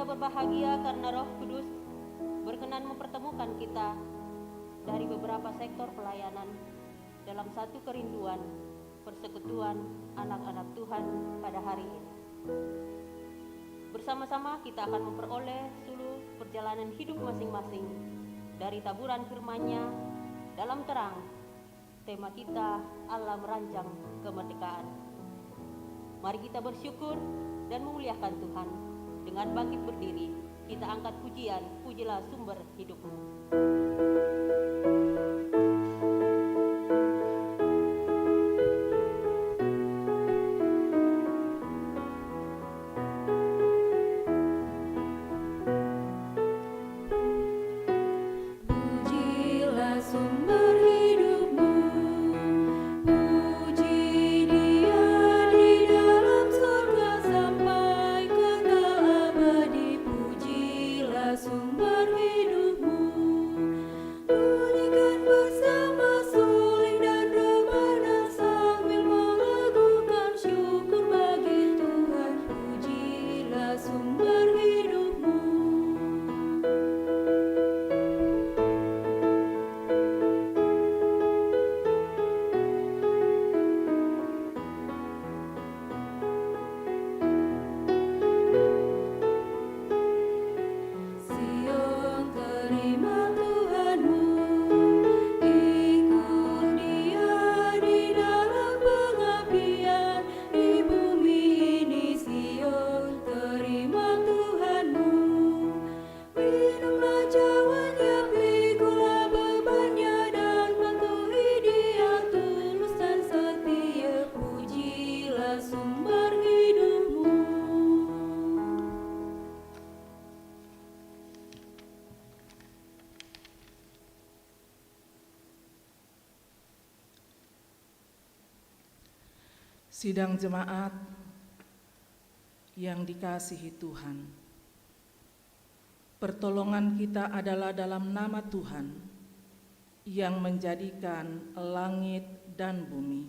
kita berbahagia karena Roh Kudus berkenan mempertemukan kita dari beberapa sektor pelayanan dalam satu kerinduan persekutuan anak-anak Tuhan pada hari ini. Bersama-sama kita akan memperoleh seluruh perjalanan hidup masing-masing dari taburan firman-Nya dalam terang. Tema kita, Allah merancang kemerdekaan. Mari kita bersyukur dan memuliakan Tuhan. Dengan bangkit berdiri, kita angkat pujian, pujilah sumber hidupmu. Sidang jemaat yang dikasihi Tuhan, pertolongan kita adalah dalam nama Tuhan yang menjadikan langit dan bumi.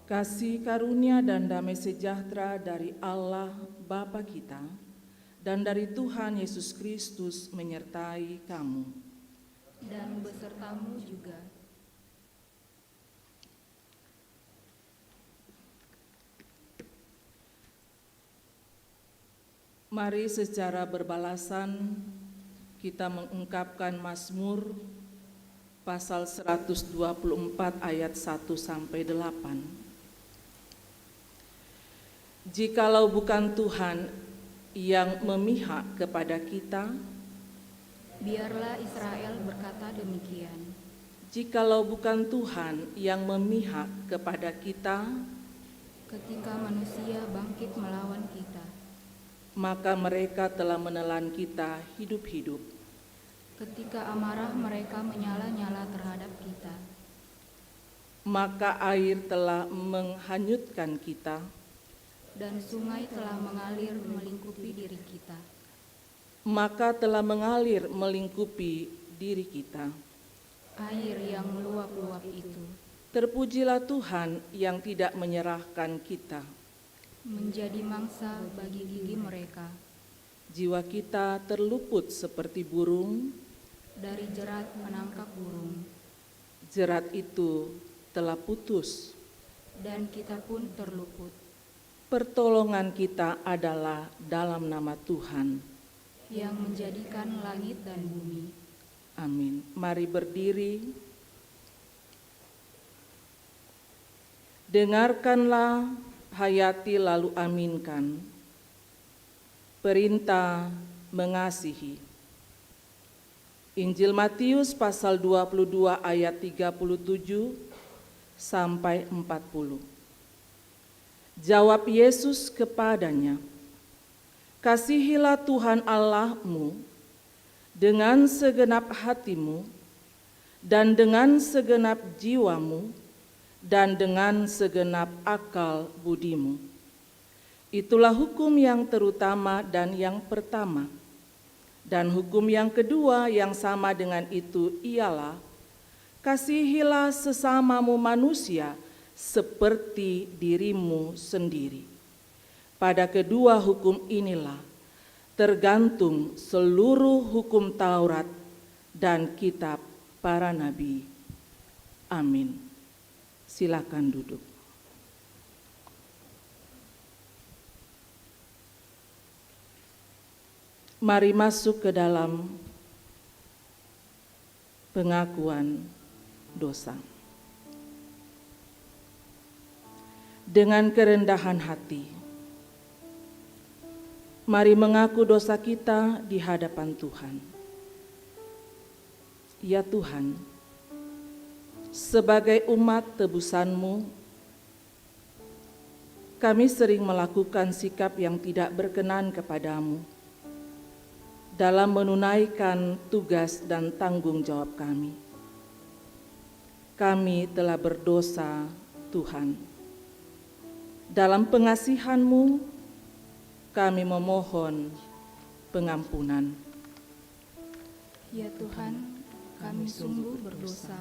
Kasih karunia dan damai sejahtera dari Allah Bapa kita dan dari Tuhan Yesus Kristus menyertai kamu. Dan besertamu juga. Mari secara berbalasan kita mengungkapkan Mazmur pasal 124 ayat 1-8. Jikalau bukan Tuhan yang memihak kepada kita, biarlah Israel berkata demikian. Jikalau bukan Tuhan yang memihak kepada kita, ketika manusia bangkit melawan kita, maka mereka telah menelan kita hidup-hidup. Ketika amarah mereka menyala-nyala terhadap kita, maka air telah menghanyutkan kita, dan sungai telah mengalir melingkupi diri kita. Maka telah mengalir melingkupi diri kita. Air yang meluap-luap itu. Terpujilah Tuhan yang tidak menyerahkan kita. Menjadi mangsa bagi gigi mereka. Jiwa kita terluput seperti burung. Dari jerat menangkap burung. Jerat itu telah putus. Dan kita pun terluput. Pertolongan kita adalah dalam nama Tuhan yang menjadikan langit dan bumi. Amin. Mari berdiri. Dengarkanlah, hayati lalu aminkan. Perintah mengasihi. Injil Matius pasal 22 ayat 37 sampai 40. Jawab Yesus kepadanya, Kasihilah Tuhan Allahmu dengan segenap hatimu dan dengan segenap jiwamu dan dengan segenap akal budimu. Itulah hukum yang terutama dan yang pertama. Dan hukum yang kedua yang sama dengan itu ialah, kasihilah sesamamu manusia seperti dirimu sendiri. Pada kedua hukum inilah tergantung seluruh hukum Taurat dan kitab para nabi. Amin. Silakan duduk. Mari masuk ke dalam pengakuan dosa. Dengan kerendahan hati, mari mengaku dosa kita di hadapan Tuhan. Ya Tuhan, sebagai umat tebusan-Mu, kami sering melakukan sikap yang tidak berkenan kepadamu dalam menunaikan tugas dan tanggung jawab kami. Kami telah berdosa, Tuhan. Dalam pengasihan-Mu, kami memohon pengampunan. Ya Tuhan, kami sungguh berdosa.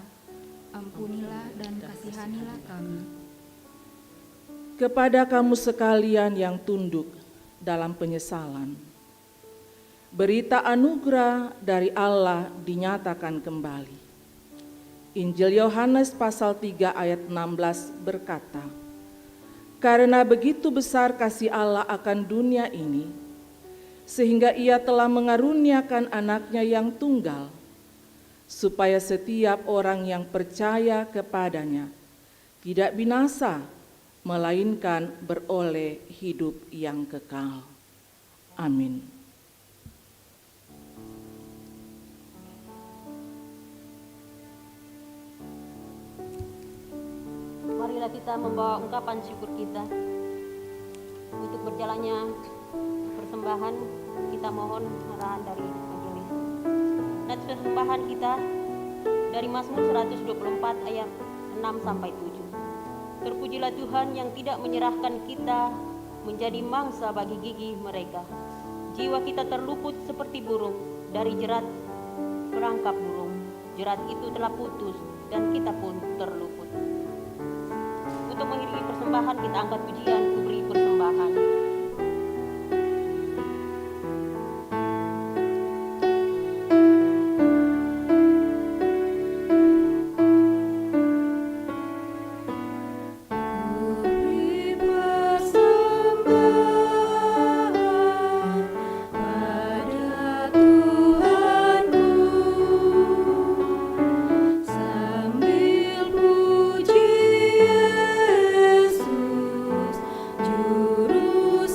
Ampunilah dan kasihanilah kami. Kepada kamu sekalian yang tunduk dalam penyesalan, berita anugerah dari Allah dinyatakan kembali. Injil Yohanes pasal 3 ayat 16 berkata, "Karena begitu besar kasih Allah akan dunia ini, sehingga Ia telah mengaruniakan anaknya yang tunggal, supaya setiap orang yang percaya kepadanya tidak binasa, melainkan beroleh hidup yang kekal." Amin. Marilah kita membawa ungkapan syukur kita. Untuk berjalannya persembahan, kita mohon arahan dari majelis. Nats persembahan kita dari Mazmur 124 ayat 6-7. Terpujilah Tuhan yang tidak menyerahkan kita menjadi mangsa bagi gigi mereka. Jiwa kita terluput seperti burung dari jerat perangkap burung. Jerat itu telah putus dan kita pun terluput. Untuk mengiringi persembahan, kita angkat pujian, ku beri persembahan. Juru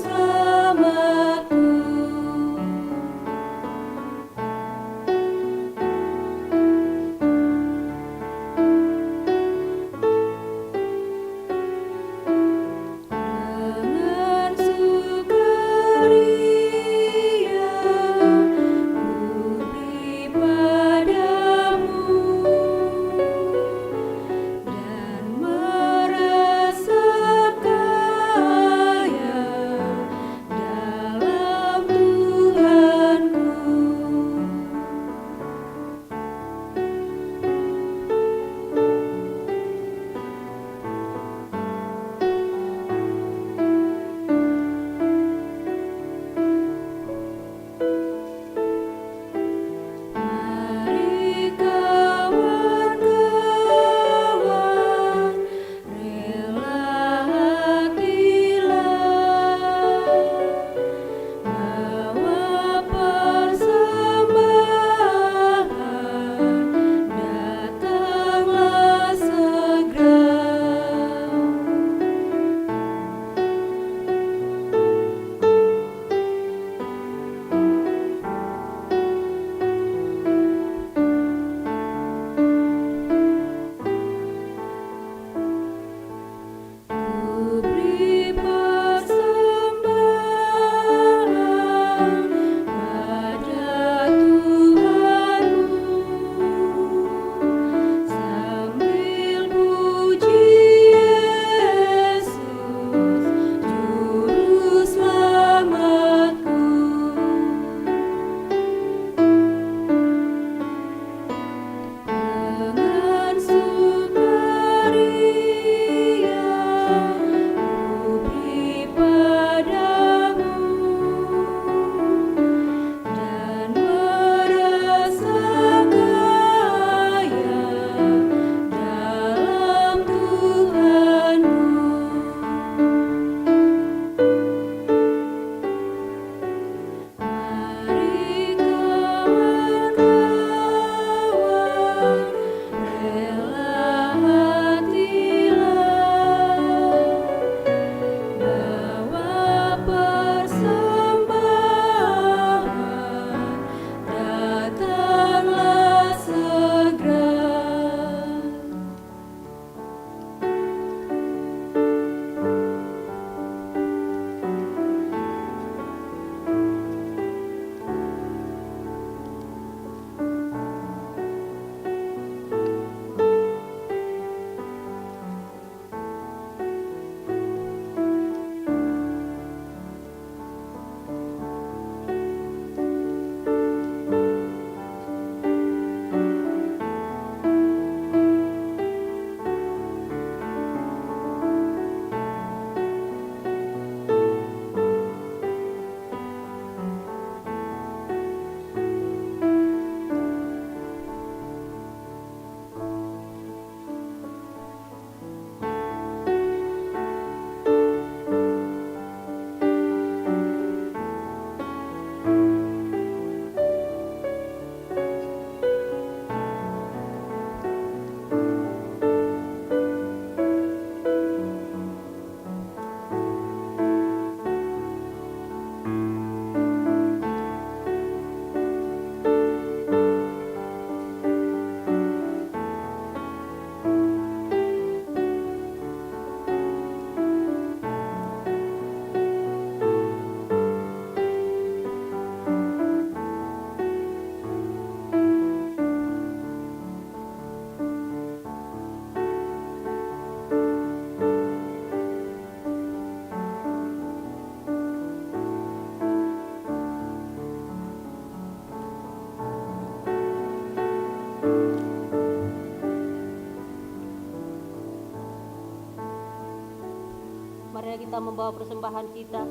Mari kita membawa persembahan kita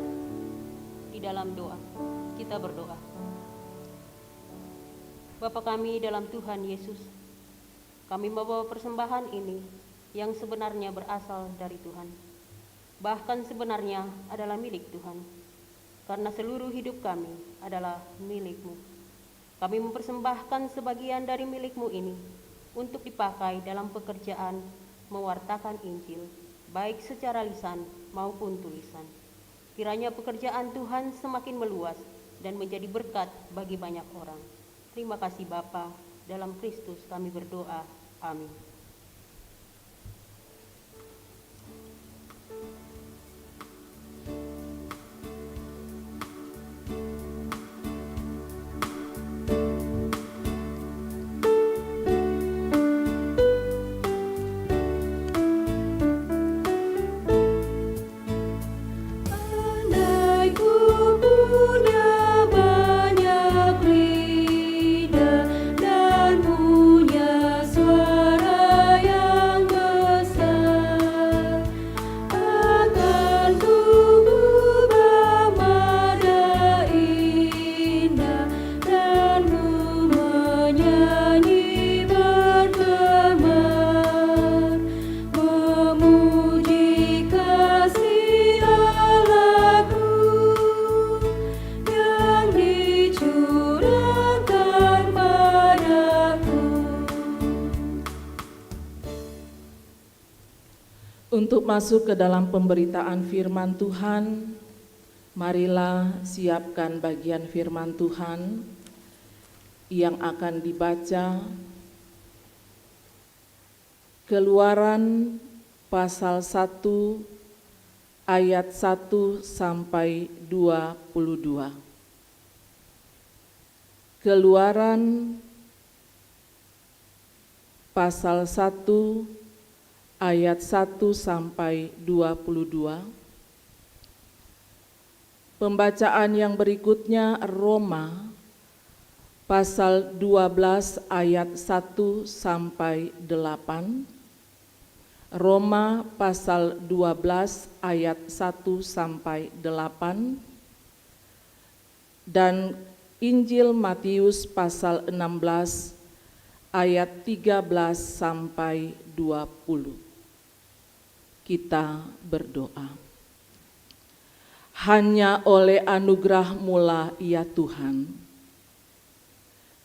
di dalam doa. Kita berdoa. Bapa kami dalam Tuhan Yesus, kami membawa persembahan ini yang sebenarnya berasal dari Tuhan. Bahkan sebenarnya adalah milik Tuhan, karena seluruh hidup kami adalah milik-Mu. Kami mempersembahkan sebagian dari milik-Mu ini untuk dipakai dalam pekerjaan mewartakan Injil, baik secara lisan maupun tulisan. Kiranya pekerjaan Tuhan semakin meluas dan menjadi berkat bagi banyak orang. Terima kasih Bapa, dalam Kristus kami berdoa. Amin. Untuk masuk ke dalam pemberitaan firman Tuhan, marilah siapkan bagian firman Tuhan yang akan dibaca. Keluaran pasal 1 ayat 1 sampai 22. Keluaran pasal 1 ayat 1 sampai 22. Pembacaan yang berikutnya Roma pasal 12 ayat 1 sampai 8. Roma pasal 12 ayat 1 sampai 8. Dan Injil Matius pasal 16 ayat 13 sampai 20. Kita berdoa. Hanya oleh anugerah-Mu lah ya Tuhan,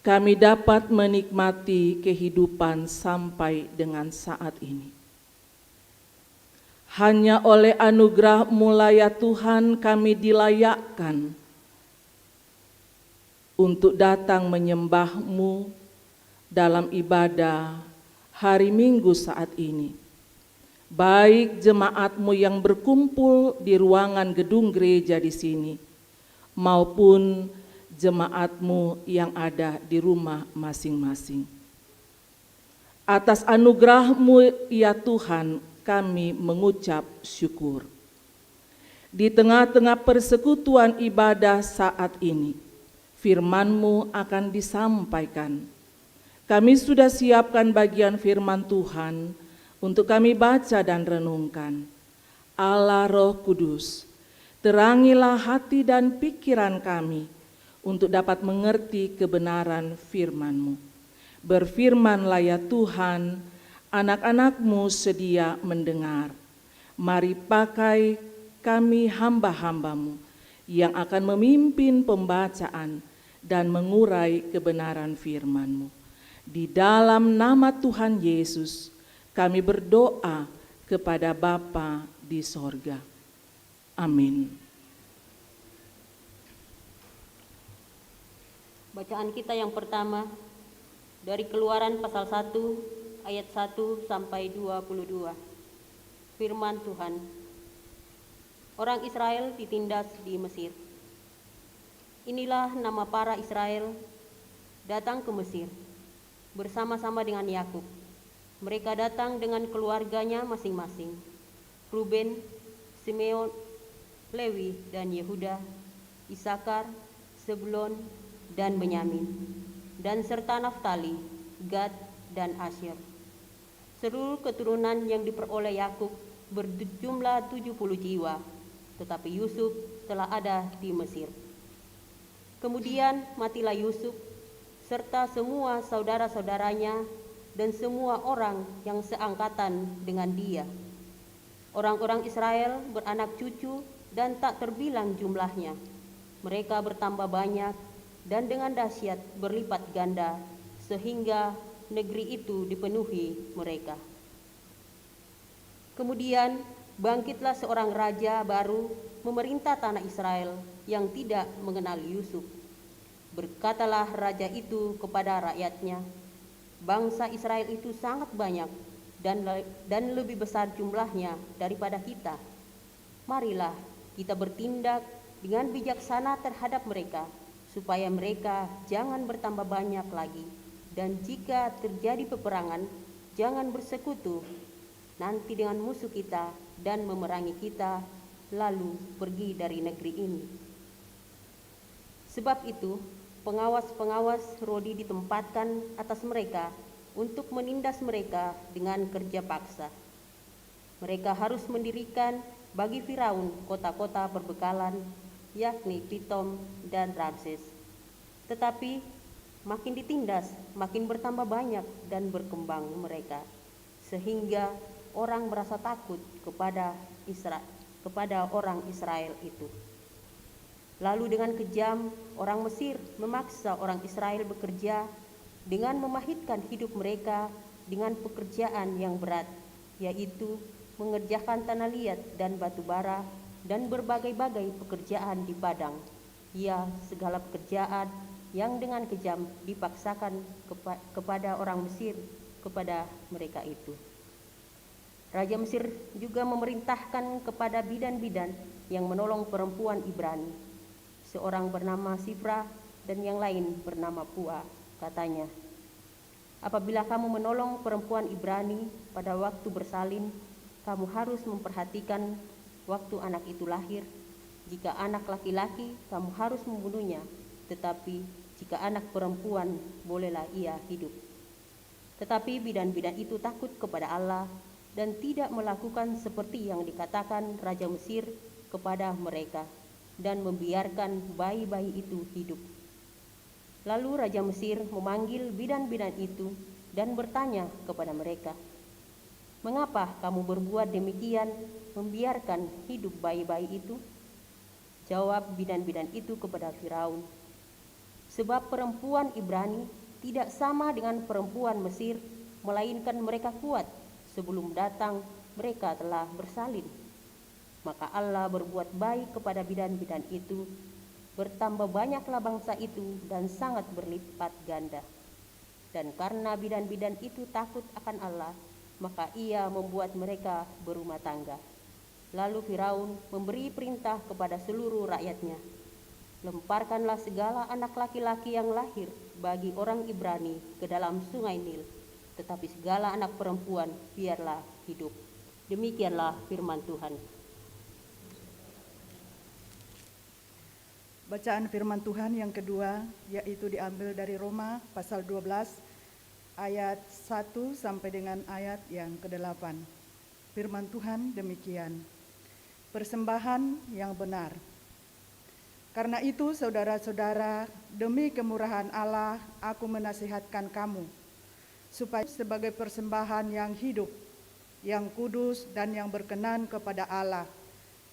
kami dapat menikmati kehidupan sampai dengan saat ini. Hanya oleh anugerah-Mu lah ya Tuhan kami dilayakkan untuk datang menyembah-Mu dalam ibadah hari Minggu saat ini. Baik jemaat-Mu yang berkumpul di ruangan gedung gereja di sini, maupun jemaat-Mu yang ada di rumah masing-masing. Atas anugerah-Mu ya Tuhan, kami mengucap syukur. Di tengah-tengah persekutuan ibadah saat ini, firman-Mu akan disampaikan. Kami sudah siapkan bagian firman Tuhan untuk kami baca dan renungkan. Allah Roh Kudus, terangilah hati dan pikiran kami untuk dapat mengerti kebenaran firman-Mu. Berfirmanlah ya Tuhan, anak-anak-Mu sedia mendengar. Mari pakai kami hamba-hamba-Mu yang akan memimpin pembacaan dan mengurai kebenaran firman-Mu. Di dalam nama Tuhan Yesus, kami berdoa kepada Bapa di sorga. Amin. Bacaan kita yang pertama dari Keluaran pasal 1 ayat 1 sampai 22. Firman Tuhan. Orang Israel ditindas di Mesir. Inilah nama para Israel datang ke Mesir bersama-sama dengan Yakub. Mereka datang dengan keluarganya masing-masing. Ruben, Simeon, Lewi dan Yehuda, Isakar, Zebulon dan Benyamin, dan serta Naftali, Gad dan Asyir. Seluruh keturunan yang diperoleh Yakub berjumlah 70 jiwa, tetapi Yusuf telah ada di Mesir. Kemudian matilah Yusuf serta semua saudara-saudaranya dan semua orang yang seangkatan dengan dia. Orang-orang Israel beranak cucu dan tak terbilang jumlahnya. Mereka bertambah banyak dan dengan dahsyat berlipat ganda sehingga negeri itu dipenuhi mereka. Kemudian bangkitlah seorang raja baru memerintah tanah Israel yang tidak mengenal Yusuf. Berkatalah raja itu kepada rakyatnya, bangsa Israel itu sangat banyak dan lebih besar jumlahnya daripada kita. Marilah kita bertindak dengan bijaksana terhadap mereka, supaya mereka jangan bertambah banyak lagi. Dan jika terjadi peperangan, jangan bersekutu nanti dengan musuh kita dan memerangi kita, lalu pergi dari negeri ini. Sebab itu, pengawas-pengawas Rodi ditempatkan atas mereka untuk menindas mereka dengan kerja paksa. Mereka harus mendirikan bagi Firaun kota-kota perbekalan, yakni Pitom dan Ramses. Tetapi makin ditindas, makin bertambah banyak dan berkembang mereka, sehingga orang merasa takut kepada orang Israel itu. Lalu dengan kejam, orang Mesir memaksa orang Israel bekerja dengan memahitkan hidup mereka dengan pekerjaan yang berat, yaitu mengerjakan tanah liat dan batu bara dan berbagai-bagai pekerjaan di padang. Ya, segala pekerjaan yang dengan kejam dipaksakan kepada orang Mesir kepada mereka itu. Raja Mesir juga memerintahkan kepada bidan-bidan yang menolong perempuan Ibrani, seorang bernama Sifra dan yang lain bernama Pua. Katanya, apabila kamu menolong perempuan Ibrani pada waktu bersalin, kamu harus memperhatikan waktu anak itu lahir. Jika anak laki-laki, kamu harus membunuhnya, tetapi jika anak perempuan, bolehlah ia hidup. Tetapi bidan-bidan itu takut kepada Allah dan tidak melakukan seperti yang dikatakan Raja Mesir kepada mereka, dan membiarkan bayi-bayi itu hidup. Lalu Raja Mesir memanggil bidan-bidan itu dan bertanya kepada mereka, mengapa kamu berbuat demikian, membiarkan hidup bayi-bayi itu? Jawab bidan-bidan itu kepada Firaun, sebab perempuan Ibrani tidak sama dengan perempuan Mesir, melainkan mereka kuat. Sebelum datang mereka telah bersalin. Maka Allah berbuat baik kepada bidan-bidan itu, bertambah banyaklah bangsa itu dan sangat berlipat ganda. Dan karena bidan-bidan itu takut akan Allah, maka ia membuat mereka berumah tangga. Lalu Firaun memberi perintah kepada seluruh rakyatnya, lemparkanlah segala anak laki-laki yang lahir bagi orang Ibrani ke dalam sungai Nil, tetapi segala anak perempuan biarlah hidup. Demikianlah firman Tuhan. Bacaan firman Tuhan yang kedua, yaitu diambil dari Roma pasal 12 ayat 1 sampai dengan ayat yang ke-8. Firman Tuhan demikian, persembahan yang benar. Karena itu saudara-saudara, demi kemurahan Allah, aku menasihatkan kamu, supaya sebagai persembahan yang hidup, yang kudus dan yang berkenan kepada Allah,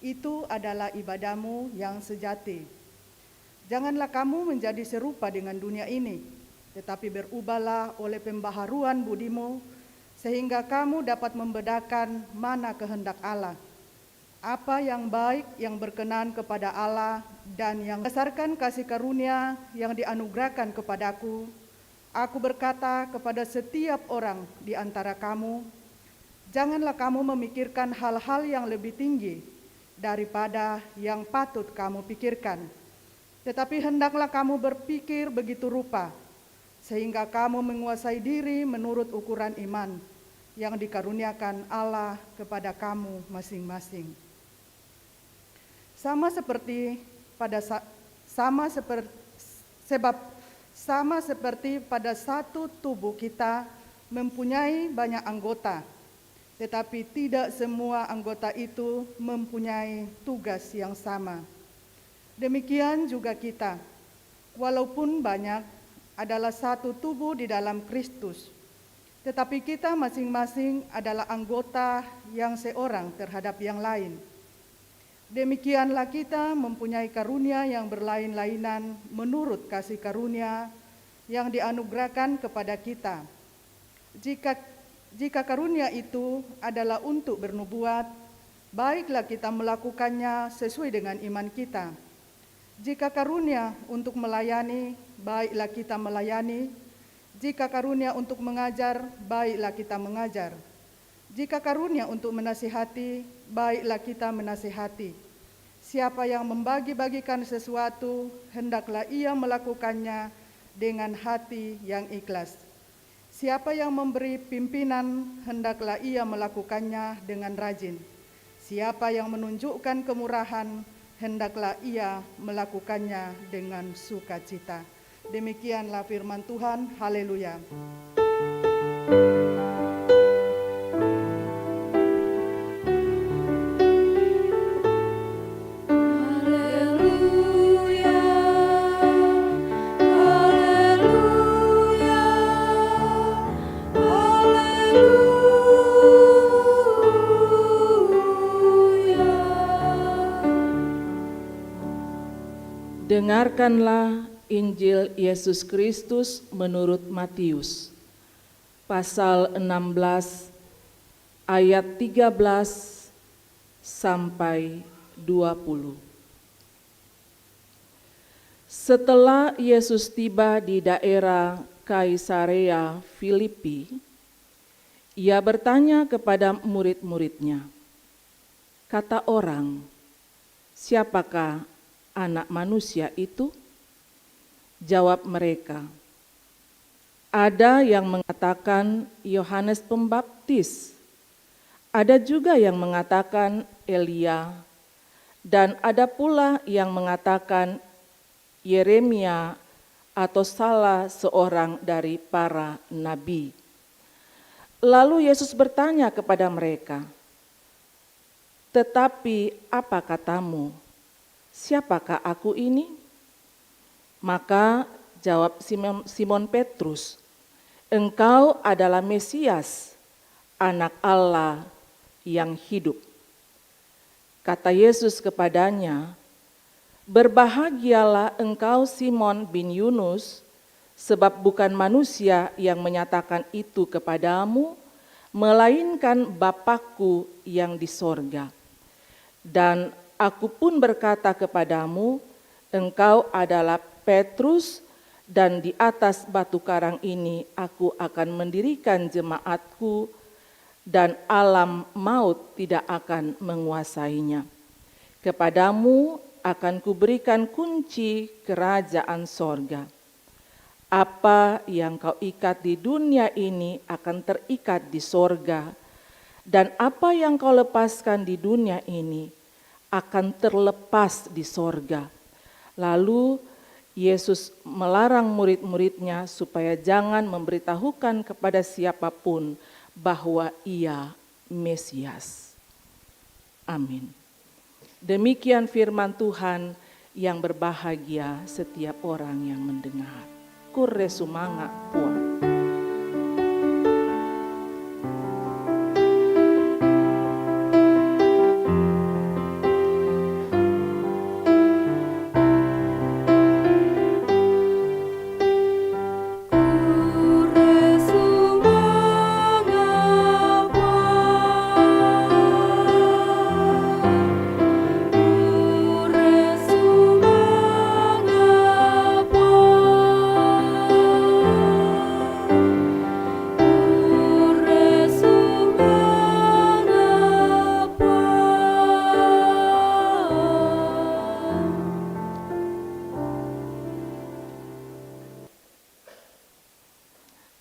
itu adalah ibadahmu yang sejati. Janganlah kamu menjadi serupa dengan dunia ini, tetapi berubahlah oleh pembaharuan budimu, sehingga kamu dapat membedakan mana kehendak Allah, apa yang baik, yang berkenan kepada Allah, dan yang berdasarkan kasih karunia yang dianugerahkan kepadaku. Aku berkata kepada setiap orang di antara kamu, janganlah kamu memikirkan hal-hal yang lebih tinggi daripada yang patut kamu pikirkan, tetapi hendaklah kamu berpikir begitu rupa, sehingga kamu menguasai diri menurut ukuran iman yang dikaruniakan Allah kepada kamu masing-masing. Sama seperti pada satu tubuh kita mempunyai banyak anggota, tetapi tidak semua anggota itu mempunyai tugas yang sama. Demikian juga kita, walaupun banyak, adalah satu tubuh di dalam Kristus, tetapi kita masing-masing adalah anggota yang seorang terhadap yang lain. Demikianlah kita mempunyai karunia yang berlain-lainan menurut kasih karunia yang dianugerahkan kepada kita. Jika karunia itu adalah untuk bernubuat, baiklah kita melakukannya sesuai dengan iman kita. Jika karunia untuk melayani, baiklah kita melayani. Jika karunia untuk mengajar, baiklah kita mengajar. Jika karunia untuk menasihati, baiklah kita menasihati. Siapa yang membagi-bagikan sesuatu, hendaklah ia melakukannya dengan hati yang ikhlas. Siapa yang memberi pimpinan, hendaklah ia melakukannya dengan rajin. Siapa yang menunjukkan kemurahan, hendaklah ia melakukannya dengan sukacita. Demikianlah firman Tuhan. Haleluya. Dengarkanlah Injil Yesus Kristus menurut Matius, pasal 16, ayat 13 sampai 20. Setelah Yesus tiba di daerah Kaisarea Filipi, ia bertanya kepada murid-muridnya, "Kata orang, siapakah Anak Manusia itu?" Jawab mereka, "Ada yang mengatakan Yohanes Pembaptis, ada juga yang mengatakan Elia, dan ada pula yang mengatakan Yeremia atau salah seorang dari para nabi." Lalu Yesus bertanya kepada mereka, "Tetapi apa katamu? Siapakah aku ini?" Maka jawab Simon Petrus, "Engkau adalah Mesias, Anak Allah yang hidup." Kata Yesus kepadanya, "Berbahagialah engkau Simon bin Yunus, sebab bukan manusia yang menyatakan itu kepadamu, melainkan Bapa-Ku yang di sorga. Dan aku pun berkata kepadamu, engkau adalah Petrus, dan di atas batu karang ini aku akan mendirikan jemaatku, dan alam maut tidak akan menguasainya. Kepadamu akan kuberikan kunci kerajaan sorga. Apa yang kau ikat di dunia ini akan terikat di sorga, dan apa yang kau lepaskan di dunia ini akan terlepas di sorga." Lalu Yesus melarang murid-muridnya supaya jangan memberitahukan kepada siapapun bahwa ia Mesias. Amin. Demikian firman Tuhan, yang berbahagia setiap orang yang mendengar. Kurre sumanga puang.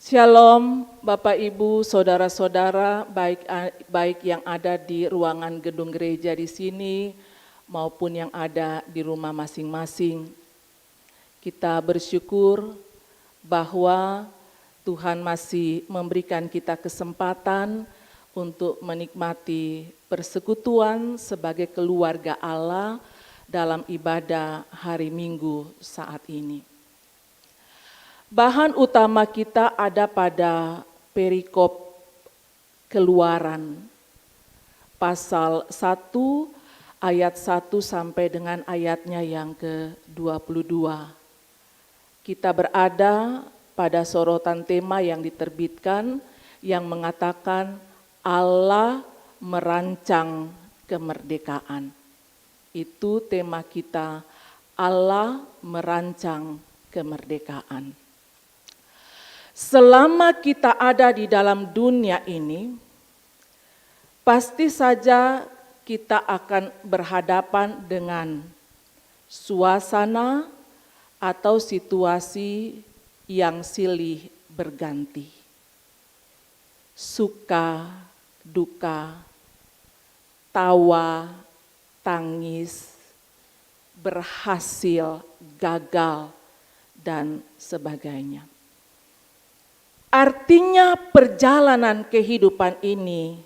Shalom Bapak Ibu, saudara-saudara, baik yang ada di ruangan gedung gereja di sini maupun yang ada di rumah masing-masing. Kita bersyukur bahwa Tuhan masih memberikan kita kesempatan untuk menikmati persekutuan sebagai keluarga Allah dalam ibadah hari Minggu saat ini. Bahan utama kita ada pada perikop Keluaran pasal 1 ayat 1 sampai dengan ayatnya yang ke-22. Kita berada pada sorotan tema yang diterbitkan yang mengatakan Allah merancang kemerdekaan. Itu tema kita, Allah merancang kemerdekaan. Selama kita ada di dalam dunia ini, pasti saja kita akan berhadapan dengan suasana atau situasi yang silih berganti. Suka, duka, tawa, tangis, berhasil, gagal, dan sebagainya. Artinya perjalanan kehidupan ini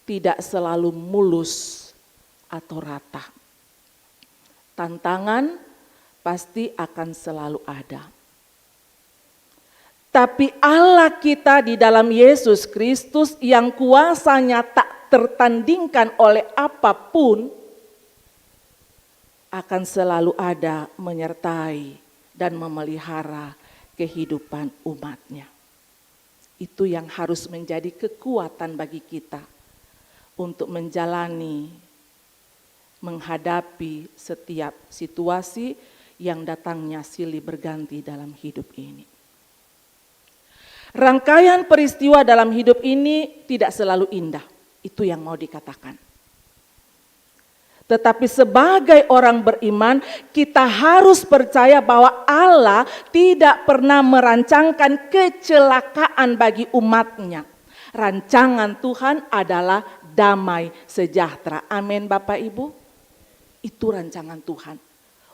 tidak selalu mulus atau rata. Tantangan pasti akan selalu ada. Tapi Allah kita di dalam Yesus Kristus yang kuasanya tak tertandingkan oleh apapun akan selalu ada menyertai dan memelihara kehidupan umat-Nya. Itu yang harus menjadi kekuatan bagi kita untuk menjalani, menghadapi setiap situasi yang datangnya silih berganti dalam hidup ini. Rangkaian peristiwa dalam hidup ini tidak selalu indah, itu yang mau dikatakan. Tetapi sebagai orang beriman, kita harus percaya bahwa Allah tidak pernah merancangkan kecelakaan bagi umat-Nya. Rancangan Tuhan adalah damai sejahtera. Amin Bapak Ibu. Itu rancangan Tuhan.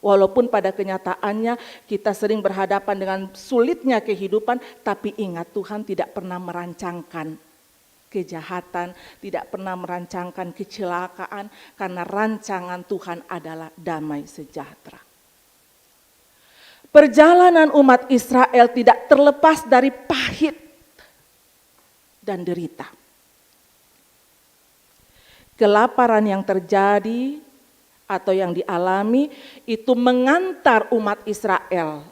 Walaupun pada kenyataannya kita sering berhadapan dengan sulitnya kehidupan, tapi ingat Tuhan tidak pernah merancangkan kejahatan, tidak pernah merancangkan kecelakaan, karena rancangan Tuhan adalah damai sejahtera. Perjalanan umat Israel tidak terlepas dari pahit dan derita. Kelaparan yang terjadi atau yang dialami itu mengantar umat Israel,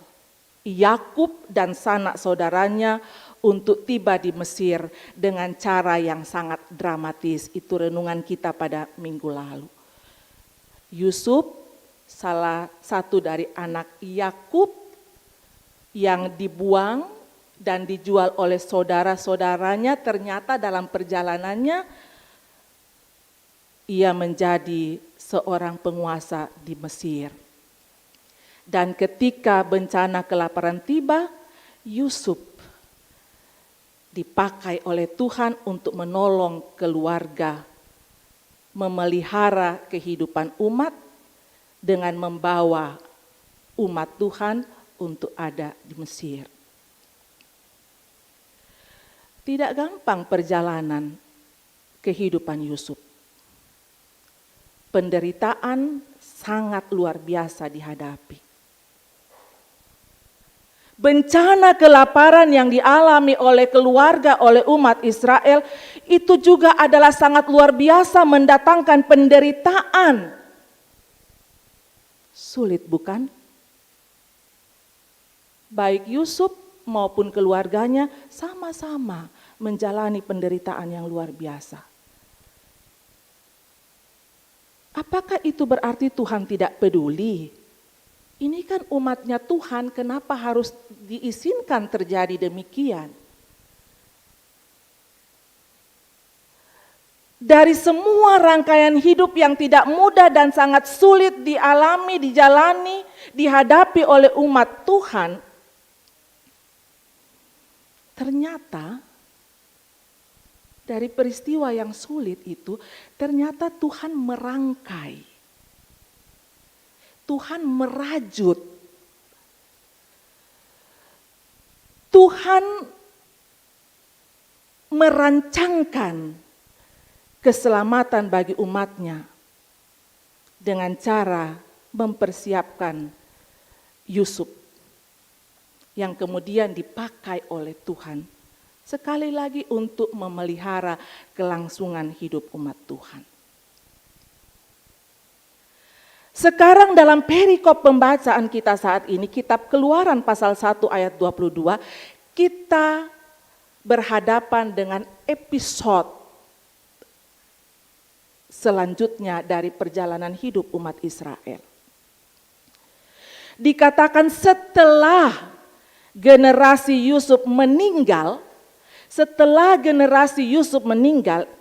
Yakub dan sanak saudaranya untuk tiba di Mesir dengan cara yang sangat dramatis. Itu renungan kita pada minggu lalu. Yusuf, salah satu dari anak Yakub yang dibuang dan dijual oleh saudara-saudaranya, ternyata dalam perjalanannya ia menjadi seorang penguasa di Mesir. Dan ketika bencana kelaparan tiba, Yusuf dipakai oleh Tuhan untuk menolong keluarga, memelihara kehidupan umat dengan membawa umat Tuhan untuk ada di Mesir. Tidak gampang perjalanan kehidupan Yusuf. Penderitaan sangat luar biasa dihadapi. Bencana kelaparan yang dialami oleh keluarga, oleh umat Israel, itu juga adalah sangat luar biasa mendatangkan penderitaan. Sulit bukan? Baik Yusuf maupun keluarganya sama-sama menjalani penderitaan yang luar biasa. Apakah itu berarti Tuhan tidak peduli? Ini kan umatnya Tuhan, kenapa harus diizinkan terjadi demikian? Dari semua rangkaian hidup yang tidak mudah dan sangat sulit dialami, dijalani, dihadapi oleh umat Tuhan, ternyata dari peristiwa yang sulit itu, ternyata Tuhan merangkai. Tuhan merajut. Tuhan merancangkan keselamatan bagi umatnya dengan cara mempersiapkan Yusuf yang kemudian dipakai oleh Tuhan sekali lagi untuk memelihara kelangsungan hidup umat Tuhan. Sekarang dalam perikop pembacaan kita saat ini, kitab Keluaran pasal 1 ayat 22, kita berhadapan dengan episode selanjutnya dari perjalanan hidup umat Israel. Dikatakan setelah generasi Yusuf meninggal,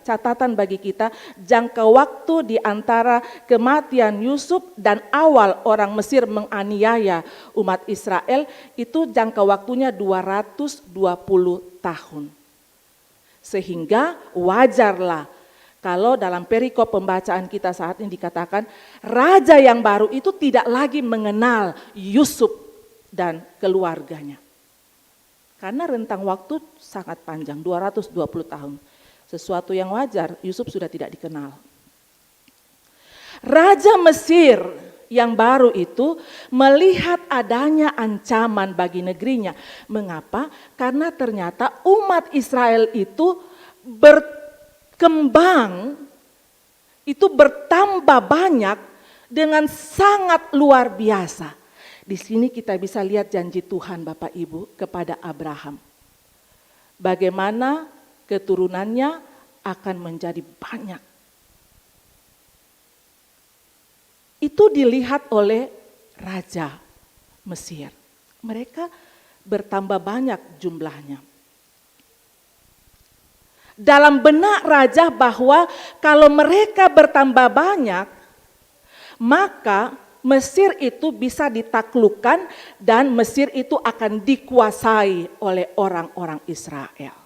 catatan bagi kita, jangka waktu di antara kematian Yusuf dan awal orang Mesir menganiaya umat Israel itu jangka waktunya 220 tahun. Sehingga wajarlah kalau dalam perikop pembacaan kita saat ini dikatakan raja yang baru itu tidak lagi mengenal Yusuf dan keluarganya. Karena rentang waktu sangat panjang, 220 tahun. Sesuatu yang wajar, Yusuf sudah tidak dikenal. Raja Mesir yang baru itu melihat adanya ancaman bagi negerinya. Mengapa? Karena ternyata umat Israel itu berkembang, itu bertambah banyak dengan sangat luar biasa. Di sini kita bisa lihat janji Tuhan Bapak Ibu kepada Abraham. Bagaimana keturunannya akan menjadi banyak. Itu dilihat oleh Raja Mesir. Mereka bertambah banyak jumlahnya. Dalam benak raja bahwa kalau mereka bertambah banyak, maka Mesir itu bisa ditaklukkan dan Mesir itu akan dikuasai oleh orang-orang Israel.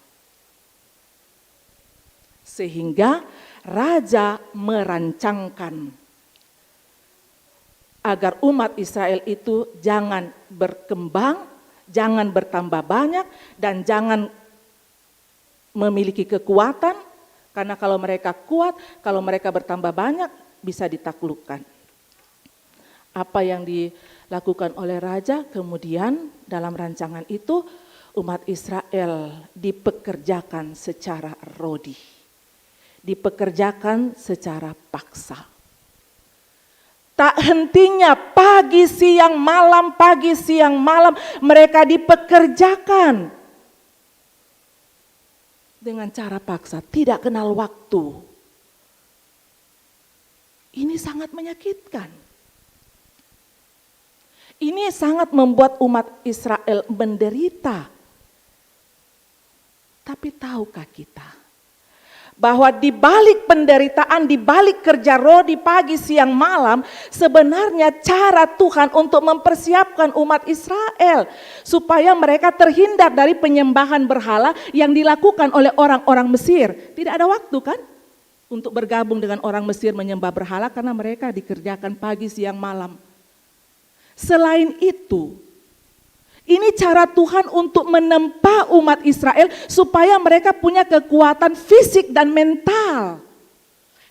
Sehingga raja merancangkan agar umat Israel itu jangan berkembang, jangan bertambah banyak, dan jangan memiliki kekuatan. Karena kalau mereka kuat, kalau mereka bertambah banyak bisa ditaklukkan. Apa yang dilakukan oleh raja, kemudian dalam rancangan itu umat Israel dipekerjakan secara rodi, dipekerjakan secara paksa. Tak hentinya pagi siang malam mereka dipekerjakan dengan cara paksa, tidak kenal waktu. Ini sangat menyakitkan. Ini sangat membuat umat Israel menderita. Tapi tahukah kita bahwa di balik penderitaan, di balik kerja rodi pagi siang malam, sebenarnya cara Tuhan untuk mempersiapkan umat Israel supaya mereka terhindar dari penyembahan berhala yang dilakukan oleh orang-orang Mesir. Tidak ada waktu kan untuk bergabung dengan orang Mesir menyembah berhala karena mereka dikerjakan pagi siang malam. Selain itu, ini cara Tuhan untuk menempa umat Israel supaya mereka punya kekuatan fisik dan mental.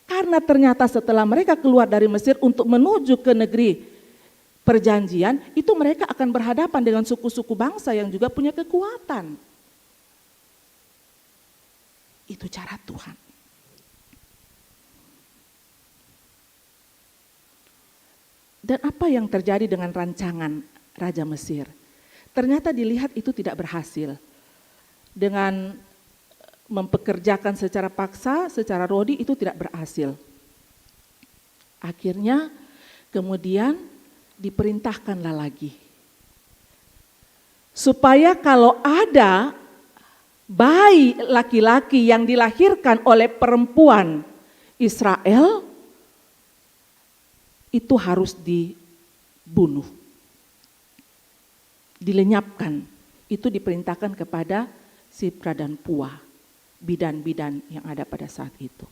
Karena ternyata setelah mereka keluar dari Mesir untuk menuju ke negeri perjanjian, itu mereka akan berhadapan dengan suku-suku bangsa yang juga punya kekuatan. Itu cara Tuhan. Dan apa yang terjadi dengan rancangan Raja Mesir? Ternyata dilihat itu tidak berhasil. Dengan mempekerjakan secara paksa, secara rodi itu tidak berhasil. Akhirnya kemudian diperintahkanlah lagi. Supaya kalau ada bayi laki-laki yang dilahirkan oleh perempuan Israel, itu harus dibunuh, dilenyapkan. Itu diperintahkan kepada Sipra dan Pua, bidan-bidan yang ada pada saat itu.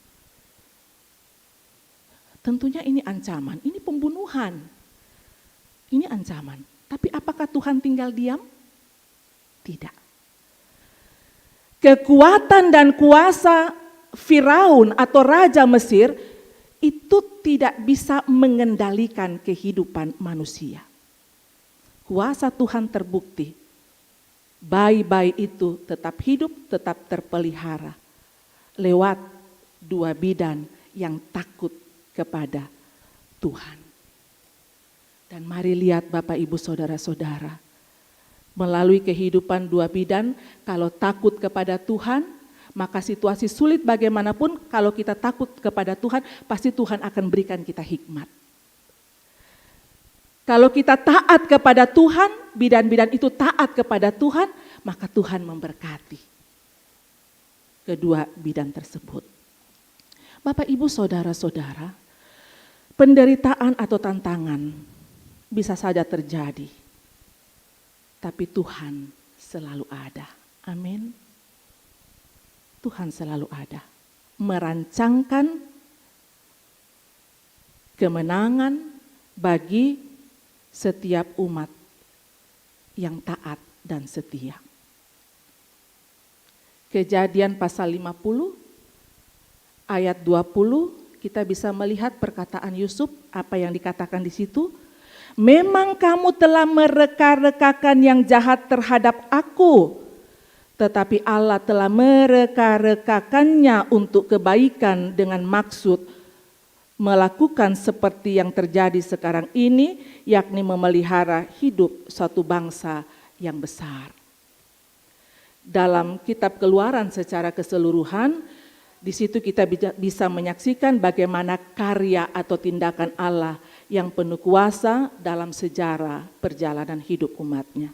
Tentunya ini ancaman, ini pembunuhan, ini ancaman. Tapi apakah Tuhan tinggal diam? Tidak. Kekuatan dan kuasa Firaun atau Raja Mesir itu tidak bisa mengendalikan kehidupan manusia. Kuasa Tuhan terbukti. Bayi-bayi itu tetap hidup, tetap terpelihara lewat dua bidan yang takut kepada Tuhan. Dan mari lihat Bapak Ibu Saudara-saudara, melalui kehidupan dua bidan, kalau takut kepada Tuhan, maka situasi sulit bagaimanapun, kalau kita takut kepada Tuhan, pasti Tuhan akan berikan kita hikmat. Kalau kita taat kepada Tuhan, bidan-bidan itu taat kepada Tuhan, maka Tuhan memberkati kedua bidan tersebut. Bapak Ibu Saudara-saudara, penderitaan atau tantangan bisa saja terjadi, tapi Tuhan selalu ada. Amin. Tuhan selalu ada, merancangkan kemenangan bagi setiap umat yang taat dan setia. Kejadian pasal 50 ayat 20 kita bisa melihat perkataan Yusuf, apa yang dikatakan di situ. Memang kamu telah mereka-rekakan yang jahat terhadap aku, tetapi Allah telah mereka-rekakannya untuk kebaikan dengan maksud melakukan seperti yang terjadi sekarang ini, yakni memelihara hidup suatu bangsa yang besar. Dalam kitab Keluaran secara keseluruhan, di situ kita bisa menyaksikan bagaimana karya atau tindakan Allah yang penuh kuasa dalam sejarah perjalanan hidup umatnya.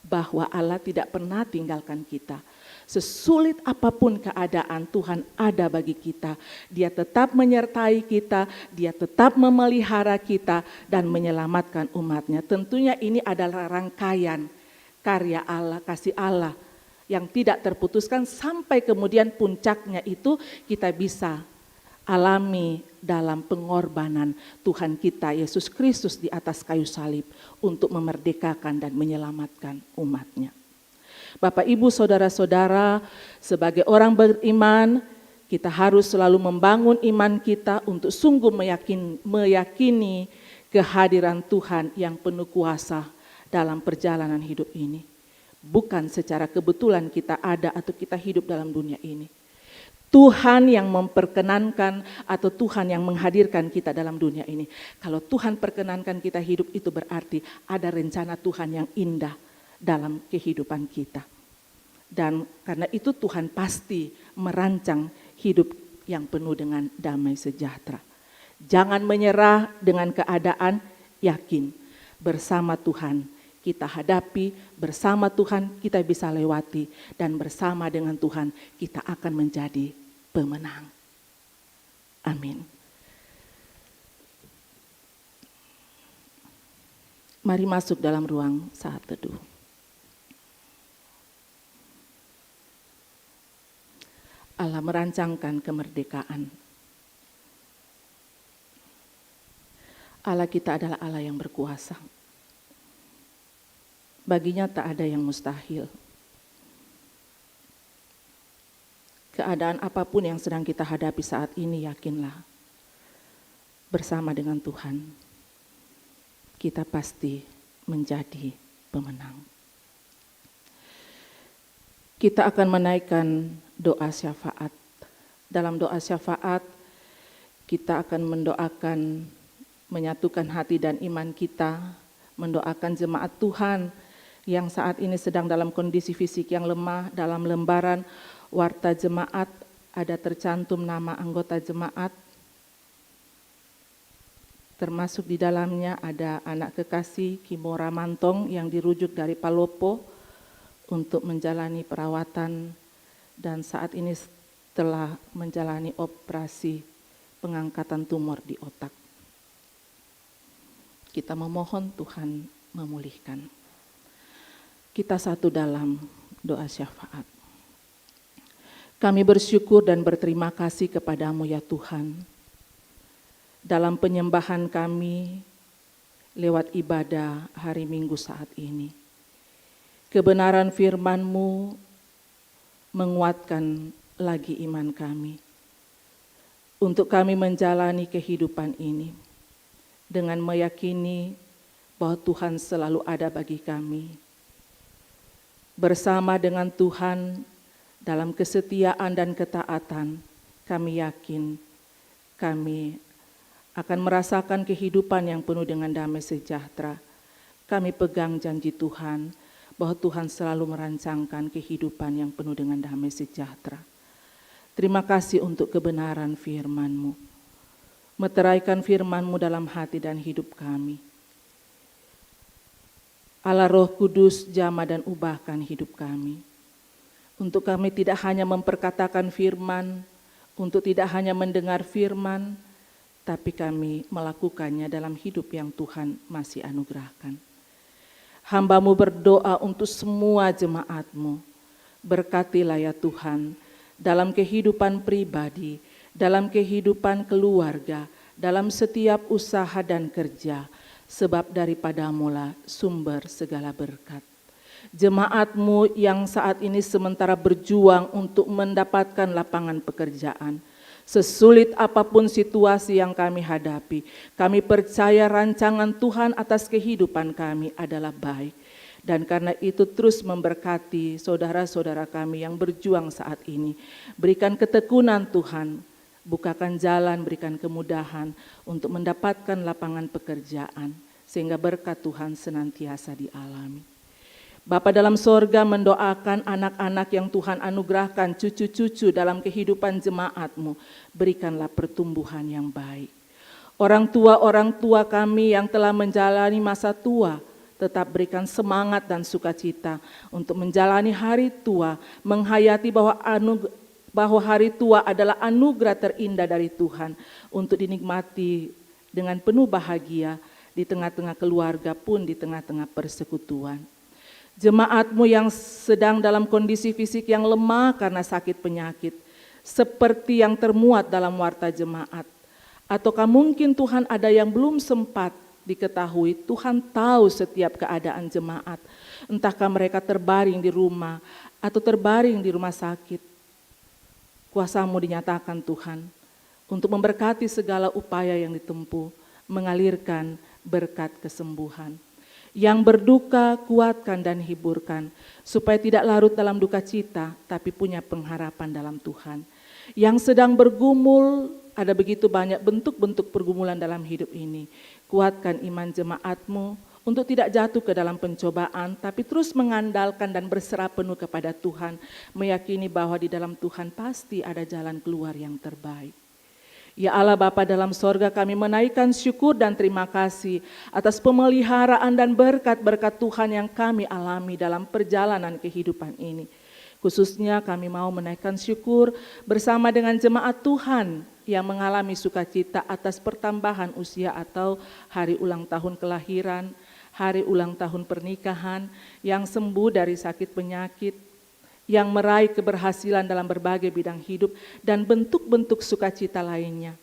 Bahwa Allah tidak pernah tinggalkan kita. Sesulit apapun keadaan, Tuhan ada bagi kita. Dia tetap menyertai kita, Dia tetap memelihara kita dan menyelamatkan umatnya. Tentunya ini adalah rangkaian karya Allah, kasih Allah yang tidak terputuskan sampai kemudian puncaknya itu kita bisa alami dalam pengorbanan Tuhan kita Yesus Kristus di atas kayu salib untuk memerdekakan dan menyelamatkan umatnya. Bapak Ibu Saudara-saudara, sebagai orang beriman kita harus selalu membangun iman kita untuk sungguh meyakini kehadiran Tuhan yang penuh kuasa dalam perjalanan hidup ini. Bukan secara kebetulan kita ada atau kita hidup dalam dunia ini. Tuhan yang memperkenankan atau Tuhan yang menghadirkan kita dalam dunia ini. Kalau Tuhan perkenankan kita hidup, itu berarti ada rencana Tuhan yang indah dalam kehidupan kita. Dan karena itu Tuhan pasti merancang hidup yang penuh dengan damai sejahtera. Jangan menyerah dengan keadaan, yakin bersama Tuhan kita hadapi, bersama Tuhan kita bisa lewati, dan bersama dengan Tuhan kita akan menjadi pemenang. Amin. Mari masuk dalam ruang saat teduh. Allah merancangkan kemerdekaan. Allah kita adalah Allah yang berkuasa. Baginya tak ada yang mustahil. Keadaan apapun yang sedang kita hadapi saat ini, yakinlah bersama dengan Tuhan kita pasti menjadi pemenang. Kita akan menaikkan doa syafaat. Dalam doa syafaat kita akan mendoakan, menyatukan hati dan iman kita, mendoakan jemaat Tuhan yang saat ini sedang dalam kondisi fisik yang lemah. Dalam lembaran warta jemaat ada tercantum nama anggota jemaat, termasuk di dalamnya ada anak kekasih Kimora Mantong yang dirujuk dari Palopo untuk menjalani perawatan dan saat ini telah menjalani operasi pengangkatan tumor di otak. Kita memohon Tuhan memulihkan. Kita satu dalam doa syafaat. Kami bersyukur dan berterima kasih kepadamu ya Tuhan. Dalam penyembahan kami lewat ibadah hari Minggu saat ini. Kebenaran firman-Mu menguatkan lagi iman kami. untuk kami menjalani kehidupan ini dengan meyakini bahwa Tuhan selalu ada bagi kami. Bersama dengan Tuhan dalam kesetiaan dan ketaatan, kami yakin kami akan merasakan kehidupan yang penuh dengan damai sejahtera. Kami pegang janji Tuhan bahwa Tuhan selalu merancangkan kehidupan yang penuh dengan damai sejahtera. Terima kasih untuk kebenaran firman-Mu. Meteraikan firman-Mu dalam hati dan hidup kami. Allah Roh Kudus, jamah dan ubahkan hidup kami. Untuk kami tidak hanya memperkatakan firman, untuk tidak hanya mendengar firman, tapi kami melakukannya dalam hidup yang Tuhan masih anugerahkan. Hamba-Mu berdoa untuk semua jemaat-Mu. Berkatilah ya Tuhan, dalam kehidupan pribadi, dalam kehidupan keluarga, dalam setiap usaha dan kerja, sebab daripada-Mu lah sumber segala berkat. Jemaat-Mu yang saat ini sementara berjuang untuk mendapatkan lapangan pekerjaan, sesulit apapun situasi yang kami hadapi, kami percaya rancangan Tuhan atas kehidupan kami adalah baik. Dan karena itu terus memberkati saudara-saudara kami yang berjuang saat ini. Berikan ketekunan Tuhan, bukakan jalan, berikan kemudahan untuk mendapatkan lapangan pekerjaan. Sehingga berkat Tuhan senantiasa dialami. Bapa dalam sorga mendoakan anak-anak yang Tuhan anugerahkan, cucu-cucu dalam kehidupan jemaat-Mu. Berikanlah pertumbuhan yang baik. Orang tua kami yang telah menjalani masa tua, tetap berikan semangat dan sukacita untuk menjalani hari tua, menghayati bahwa hari tua adalah anugerah terindah dari Tuhan untuk dinikmati dengan penuh bahagia di tengah-tengah keluarga pun di tengah-tengah persekutuan. Jemaat-Mu yang sedang dalam kondisi fisik yang lemah karena sakit penyakit, seperti yang termuat dalam warta jemaat. Ataukah mungkin Tuhan ada yang belum sempat diketahui, Tuhan tahu setiap keadaan jemaat. Entahkah mereka terbaring di rumah atau terbaring di rumah sakit. Kuasa-Mu dinyatakan Tuhan untuk memberkati segala upaya yang ditempuh, mengalirkan berkat kesembuhan. Yang berduka kuatkan dan hiburkan, supaya tidak larut dalam duka cita, tapi punya pengharapan dalam Tuhan. Yang sedang bergumul, ada begitu banyak bentuk-bentuk pergumulan dalam hidup ini. Kuatkan iman jemaat-Mu untuk tidak jatuh ke dalam pencobaan, tapi terus mengandalkan dan berserah penuh kepada Tuhan, meyakini bahwa di dalam Tuhan pasti ada jalan keluar yang terbaik. Ya Allah Bapa dalam sorga, kami menaikkan syukur dan terima kasih atas pemeliharaan dan berkat-berkat Tuhan yang kami alami dalam perjalanan kehidupan ini. Khususnya kami mau menaikkan syukur bersama dengan jemaat Tuhan yang mengalami sukacita atas pertambahan usia atau hari ulang tahun kelahiran, hari ulang tahun pernikahan, yang sembuh dari sakit penyakit, yang meraih keberhasilan dalam berbagai bidang hidup dan bentuk-bentuk sukacita lainnya.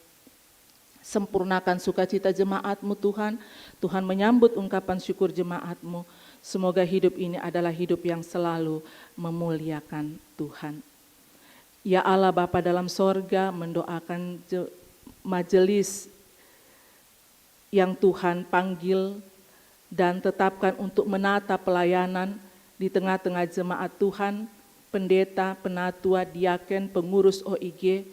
Sempurnakan sukacita jemaat-Mu Tuhan, Tuhan menyambut ungkapan syukur jemaat-Mu. Semoga hidup ini adalah hidup yang selalu memuliakan Tuhan. Ya Allah Bapa dalam sorga, mendoakan majelis yang Tuhan panggil dan tetapkan untuk menata pelayanan di tengah-tengah jemaat Tuhan, pendeta, penatua, diaken, pengurus OIG.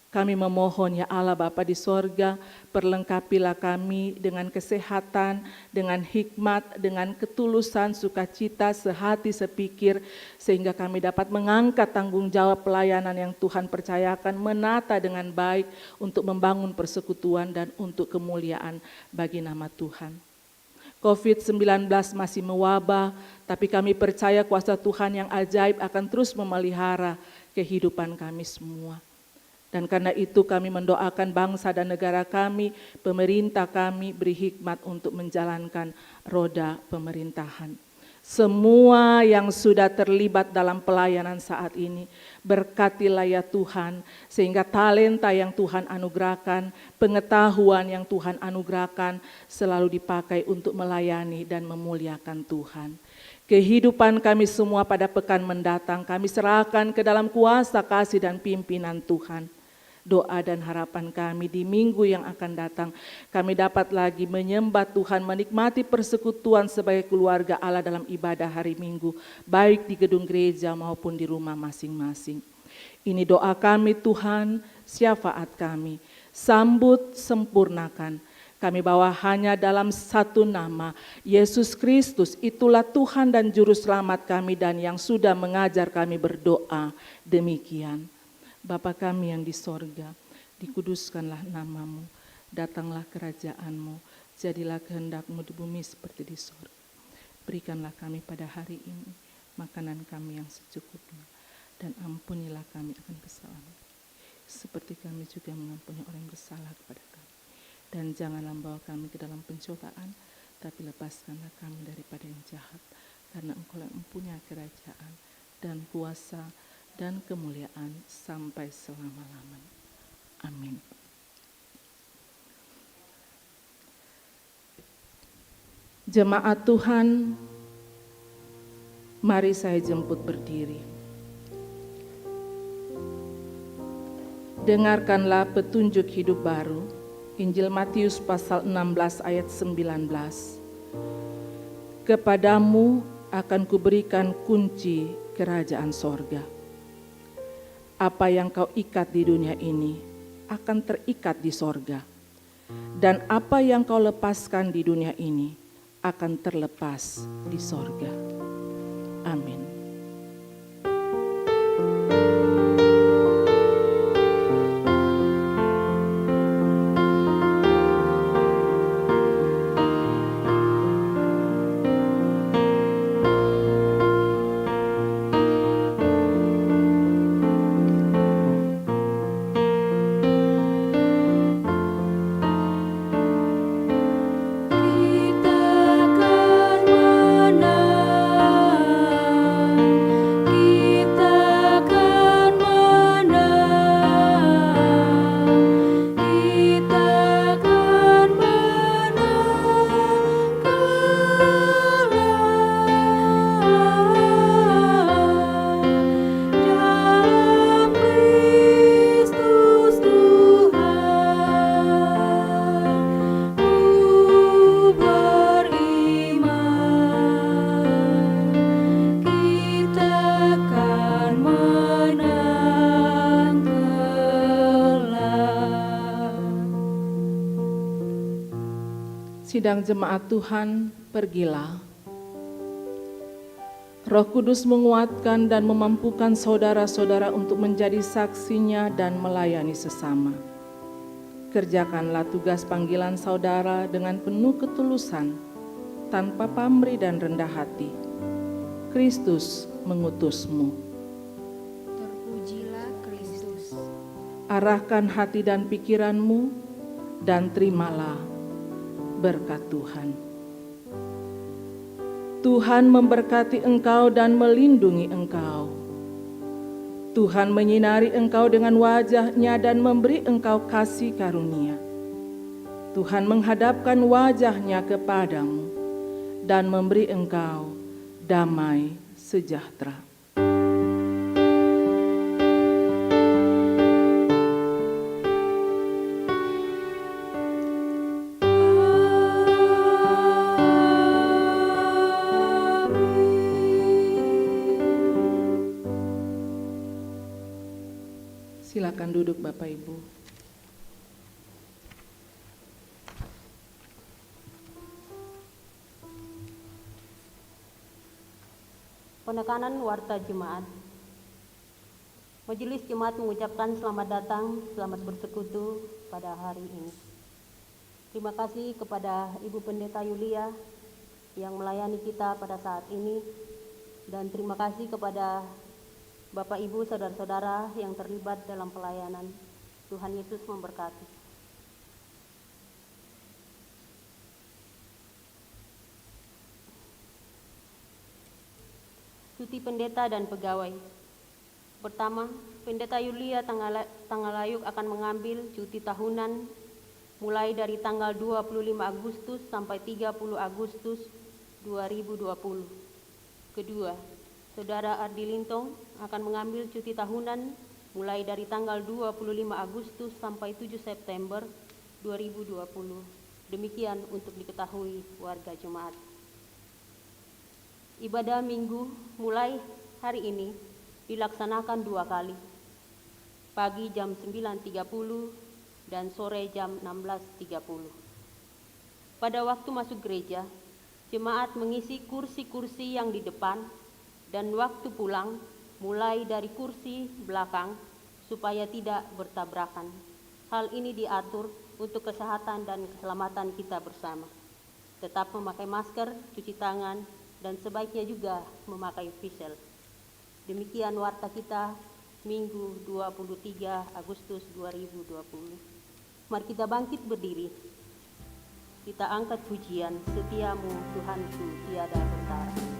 Kami memohon ya Allah Bapa di sorga, perlengkapilah kami dengan kesehatan, dengan hikmat, dengan ketulusan, sukacita, sehati, sepikir, sehingga kami dapat mengangkat tanggung jawab pelayanan yang Tuhan percayakan, menata dengan baik untuk membangun persekutuan dan untuk kemuliaan bagi nama Tuhan. COVID-19 masih mewabah, tapi kami percaya kuasa Tuhan yang ajaib akan terus memelihara kehidupan kami semua. Dan karena itu kami mendoakan bangsa dan negara kami, pemerintah kami beri hikmat untuk menjalankan roda pemerintahan. Semua yang sudah terlibat dalam pelayanan saat ini, berkatilah ya Tuhan, sehingga talenta yang Tuhan anugerahkan, pengetahuan yang Tuhan anugerahkan, selalu dipakai untuk melayani dan memuliakan Tuhan. Kehidupan kami semua pada pekan mendatang, kami serahkan ke dalam kuasa kasih dan pimpinan Tuhan. doa dan harapan kami di minggu yang akan datang. Kami dapat lagi menyembah Tuhan, menikmati persekutuan sebagai keluarga Allah dalam ibadah hari Minggu, baik di gedung gereja maupun di rumah masing-masing. Ini doa kami Tuhan, syafaat kami. Sambut, sempurnakan. Kami bawa hanya dalam satu nama, Yesus Kristus, itulah Tuhan dan Juru Selamat kami dan yang sudah mengajar kami berdoa demikian. Bapa kami yang di sorga, dikuduskanlah namamu, datanglah kerajaanmu, jadilah kehendak-mu di bumi seperti di sorga. Berikanlah kami pada hari ini makanan kami yang secukupnya, dan ampunilah kami akan kesalahan, seperti kami juga mengampuni orang yang bersalah kepada kami. Dan janganlah membawa kami ke dalam pencobaan, tapi lepaskanlah kami daripada yang jahat, karena Engkau yang mempunyai kerajaan dan kuasa dan kemuliaan sampai selama-lamanya. Amin. Jemaat Tuhan, mari saya jemput berdiri. Dengarkanlah petunjuk hidup baru, Injil Matius pasal 16 ayat 19. Kepadamu akan kuberikan kunci kerajaan sorga. Apa yang kau ikat di dunia ini akan terikat di sorga. Dan apa yang kau lepaskan di dunia ini akan terlepas di sorga. Amin. Sidang jemaat Tuhan, pergilah. Roh Kudus menguatkan dan memampukan saudara-saudara untuk menjadi saksinya dan melayani sesama. Kerjakanlah tugas panggilan saudara dengan penuh ketulusan, tanpa pamrih dan rendah hati. Kristus mengutusmu. Terpujilah Kristus. Arahkan hati dan pikiranmu dan terimalah berkat Tuhan. Tuhan memberkati engkau dan melindungi engkau. Tuhan menyinari engkau dengan wajah-Nya dan memberi engkau kasih karunia. Tuhan menghadapkan wajah-Nya kepadamu dan memberi engkau damai sejahtera. Silakan duduk Bapak Ibu. Penekanan warta jemaat. Majelis Jemaat mengucapkan selamat datang, selamat bersekutu pada hari ini. Terima kasih kepada Ibu Pendeta Yulia yang melayani kita pada saat ini, dan terima kasih kepada Bapak Ibu saudara-saudara yang terlibat dalam pelayanan. Tuhan Yesus memberkati. Cuti pendeta dan pegawai. Pertama, Pendeta Yulia Tanggalayuk akan mengambil cuti tahunan mulai dari tanggal 25 Agustus sampai 30 Agustus 2020. Kedua, Saudara Ardi Lintong akan mengambil cuti tahunan mulai dari tanggal 25 Agustus sampai 7 September 2020. Demikian untuk diketahui warga jemaat. Ibadah minggu mulai hari ini dilaksanakan 2 kali, pagi jam 9.30 dan sore jam 16.30. Pada waktu masuk gereja, jemaat mengisi kursi-kursi yang di depan dan waktu pulang mulai dari kursi belakang supaya tidak bertabrakan. Hal ini diatur untuk kesehatan dan keselamatan kita bersama. Tetap memakai masker, cuci tangan, dan sebaiknya juga memakai visel. Demikian warta kita Minggu 23 Agustus 2020. Mari kita bangkit berdiri. Kita angkat pujian, setiamu Tuhanku tiada bertara.